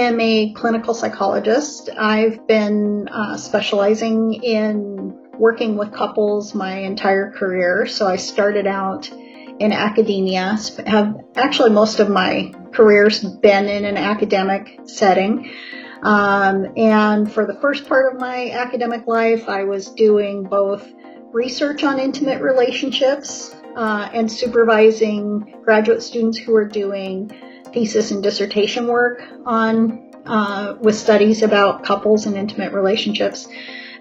am a clinical psychologist. I've been specializing in working with couples my entire career. So I started out in academia, have actually most of my career's been in an academic setting. And for the first part of my academic life, I was doing both research on intimate relationships and supervising graduate students who were doing thesis and dissertation work on with studies about couples and intimate relationships.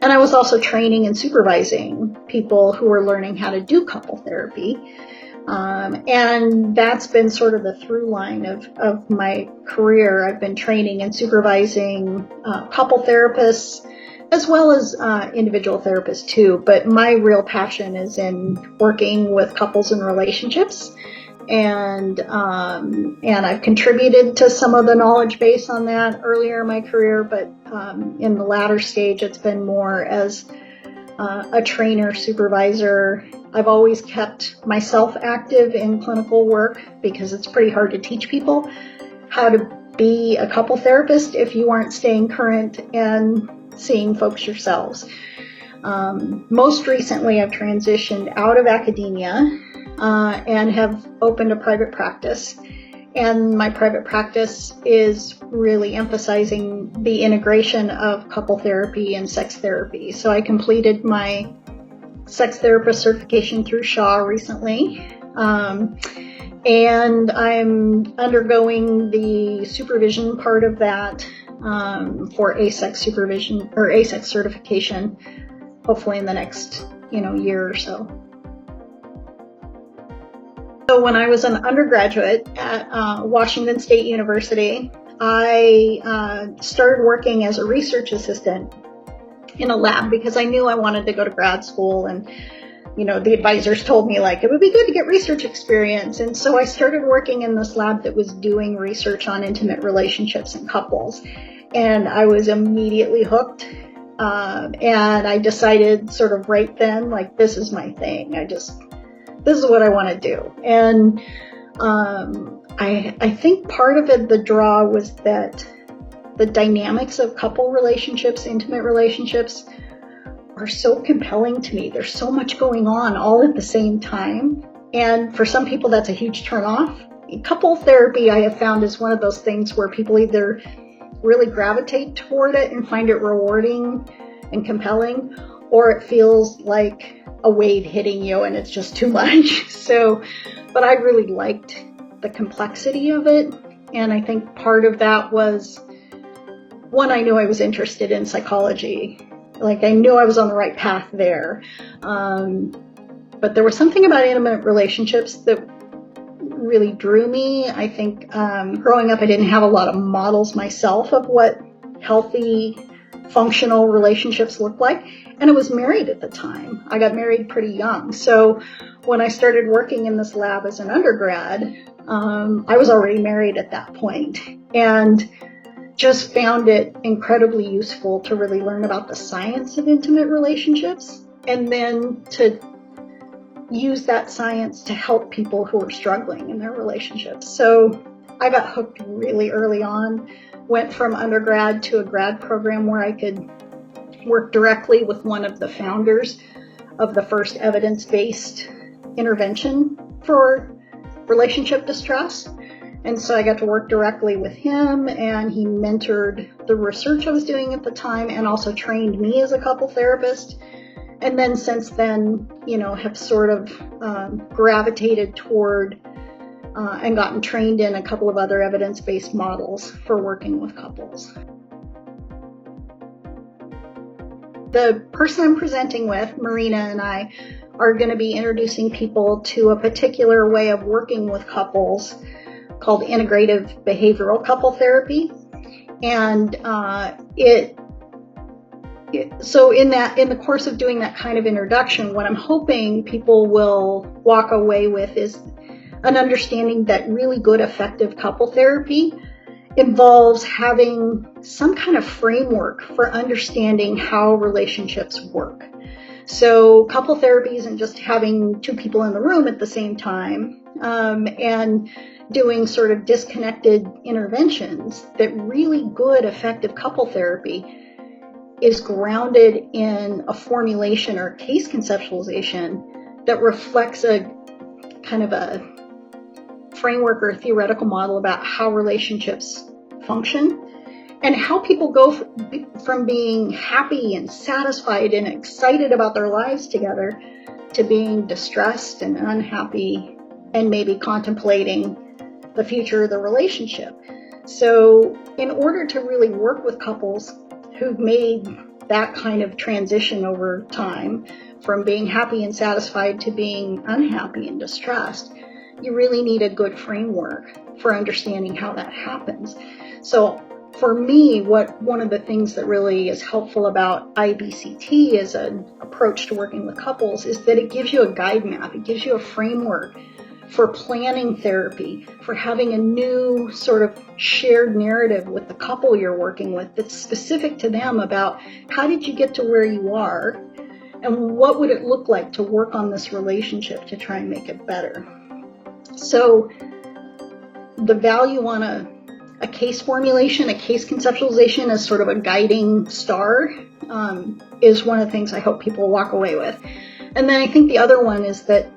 And I was also training and supervising people who were learning how to do couple therapy. And that's been sort of the through line of my career. I've been training and supervising couple therapists as well as individual therapists too. But my real passion is in working with couples and relationships. And I've contributed to some of the knowledge base on that earlier in my career, but in the latter stage, it's been more as a trainer, supervisor. I've always kept myself active in clinical work because it's pretty hard to teach people how to be a couple therapist if you aren't staying current and seeing folks yourselves. Most recently, I've transitioned out of academia and have opened a private practice. And my private practice is really emphasizing the integration of couple therapy and sex therapy. So I completed my sex therapist certification through Shaw recently. And I'm undergoing the supervision part of that for ASEX supervision or ASEX certification, hopefully in the next year or so. So when I was an undergraduate at Washington State University, I started working as a research assistant in a lab because I knew I wanted to go to grad school, and the advisors told me it would be good to get research experience. And so I started working in this lab that was doing research on intimate relationships and couples, and I was immediately hooked. And I decided sort of right then, this is my thing. This is what I want to do. And I think part of it, the draw, was that the dynamics of couple relationships, intimate relationships, are so compelling to me. There's so much going on all at the same time. And for some people, that's a huge turnoff. Couple therapy, I have found, is one of those things where people either really gravitate toward it and find it rewarding and compelling, or it feels like a wave hitting you and it's just too much. But I really liked the complexity of it. And I think part of that was, one, I knew I was interested in psychology. I knew I was on the right path there. But there was something about intimate relationships that really drew me. I think growing up, I didn't have a lot of models myself of what healthy, functional relationships look like. And I was married at the time. I got married pretty young. So when I started working in this lab as an undergrad, I was already married at that point, and just found it incredibly useful to really learn about the science of intimate relationships, and then to use that science to help people who are struggling in their relationships. So I got hooked really early on, went from undergrad to a grad program where I could work directly with one of the founders of the first evidence-based intervention for relationship distress. And so I got to work directly with him, and he mentored the research I was doing at the time and also trained me as a couple therapist. And then since then, have sort of gravitated toward and gotten trained in a couple of other evidence-based models for working with couples. The person I'm presenting with, Marina, and I are going to be introducing people to a particular way of working with couples called integrative behavioral couple therapy. And so in the course of doing that kind of introduction, what I'm hoping people will walk away with is an understanding that really good, effective couple therapy involves having some kind of framework for understanding how relationships work. So couple therapy isn't just having two people in the room at the same time and doing sort of disconnected interventions, that really good effective couple therapy is grounded in a formulation or case conceptualization that reflects a kind of a framework or a theoretical model about how relationships function and how people go from being happy and satisfied and excited about their lives together to being distressed and unhappy and maybe contemplating the future of the relationship. So in order to really work with couples who've made that kind of transition over time from being happy and satisfied to being unhappy and distressed, you really need a good framework for understanding how that happens. So for me, one of the things that really is helpful about IBCT as an approach to working with couples is that it gives you a guide map. It gives you a framework for planning therapy, for having a new sort of shared narrative with the couple you're working with that's specific to them about how did you get to where you are and what would it look like to work on this relationship to try and make it better. So the value on a case formulation, a case conceptualization as sort of a guiding star is one of the things I hope people walk away with. And then I think the other one is that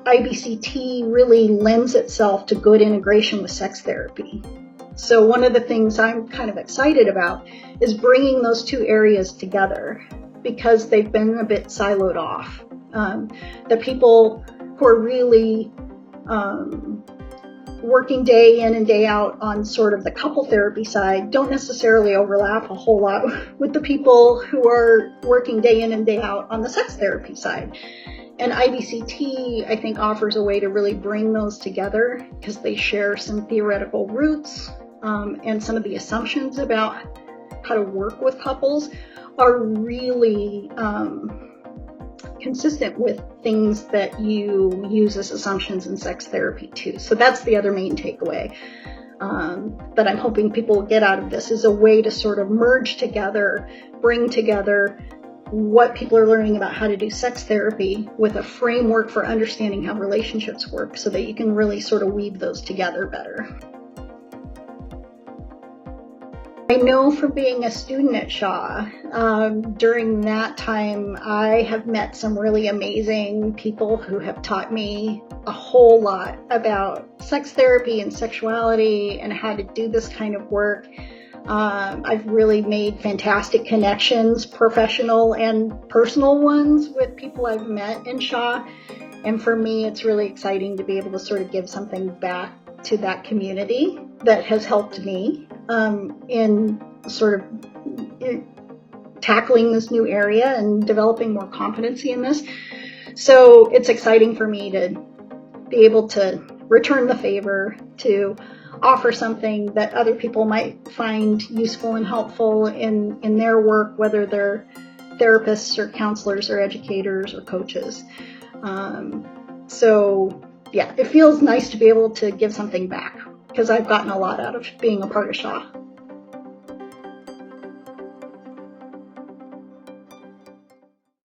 IBCT really lends itself to good integration with sex therapy. So one of the things I'm kind of excited about is bringing those two areas together because they've been a bit siloed off. The people who are really working day in and day out on sort of the couple therapy side don't necessarily overlap a whole lot with the people who are working day in and day out on the sex therapy side. And IBCT, I think, offers a way to really bring those together because they share some theoretical roots and some of the assumptions about how to work with couples are really consistent with things that you use as assumptions in sex therapy too. So that's the other main takeaway that I'm hoping people will get out of this, is a way to sort of merge together, bring together what people are learning about how to do sex therapy with a framework for understanding how relationships work so that you can really sort of weave those together better. I know from being a student at Shaw, during that time, I have met some really amazing people who have taught me a whole lot about sex therapy and sexuality and how to do this kind of work. I've really made fantastic connections, professional and personal ones, with people I've met in Shaw. And for me, it's really exciting to be able to sort of give something back to that community that has helped me in sort of tackling this new area and developing more competency in this. So it's exciting for me to be able to return the favor, to offer something that other people might find useful and helpful in their work, whether they're therapists or counselors or educators or coaches. So yeah, it feels nice to be able to give something back because I've gotten a lot out of being a part of Shaw.